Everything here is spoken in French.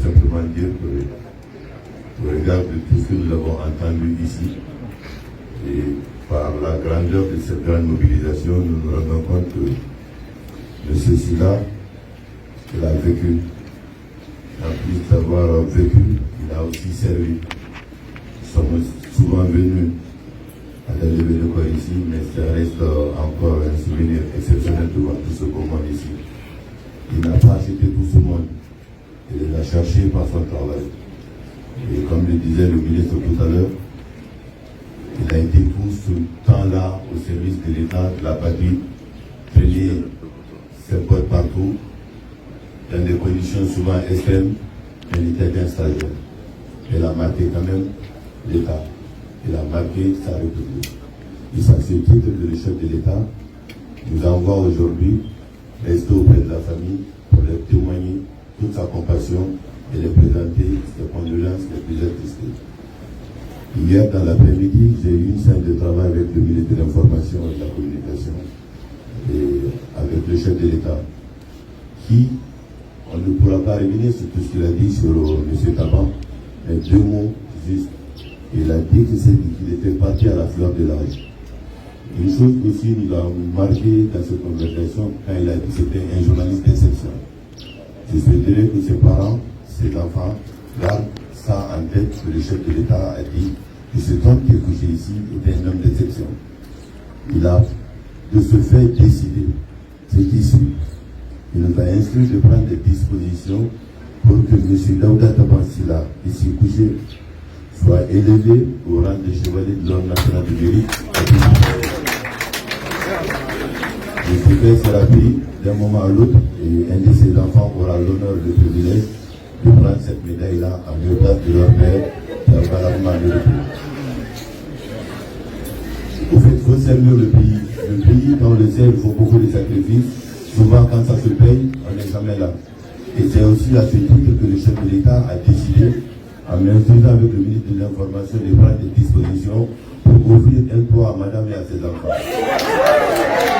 simplement dire que, au regard de tout ce que nous avons entendu ici, et par la grandeur de cette grande mobilisation, nous nous rendons compte que M. Sylla, il a vécu. En plus d'avoir vécu, il a aussi servi. Nous sommes souvent venus à la levée de corps ici, mais ça reste encore un souvenir exceptionnel de voir tout ce beau monde ici. Il n'a pas acheté tout ce monde. Il les a cherchés par son travail. Et comme le disait le ministre tout à l'heure, il a été tout ce temps-là au service de l'État, de la patrie, traîner ses potes partout, dans des conditions souvent extrêmes, mais il était bien stagiaire. Il a marqué quand même l'État. Il a marqué sa République. Et ça, c'est le titre de le chef de l'État nous envoie aujourd'hui rester auprès de la famille pour leur témoigner toute sa compassion et leur présenter ses condoléances les plus attristées. Hier, dans l'après-midi, j'ai eu une séance de travail avec le ministre de l'Information et de la Communication et avec le chef de l'État, qui, on ne pourra pas revenir sur tout ce qu'il a dit sur M. Taban, mais deux mots juste. Il a dit qu'il était parti à la fleur de l'âge. Une chose aussi nous a marqué dans cette conversation, quand il a dit que c'était un journaliste d'exception. Je souhaiterais que ses parents, ses enfants, gardent ça en tête, que le chef de l'État a dit que cet homme qui est couché ici était un homme d'exception. Il a de ce fait décidé ce qui suit. Il nous a instruit de prendre des dispositions pour que M. Daouda Taban Sylla, ici couché, soit élevé au rang de chevalier de l'ordre national du mérite. Le secret sera pris d'un moment à l'autre et un de ses enfants aura l'honneur et le privilège de prendre cette médaille-là en mémoire de leur père, Darbalarma de République. Au fait, il faut servir le pays. Le pays, dans le sait, il faut beaucoup de sacrifices. Souvent, quand ça se paye, on n'est jamais là. Et c'est aussi à ce titre que le chef de l'État a décidé, en m'instruisant avec le ministre de l'Information, de prendre des dispositions pour ouvrir un toit à madame et à ses enfants.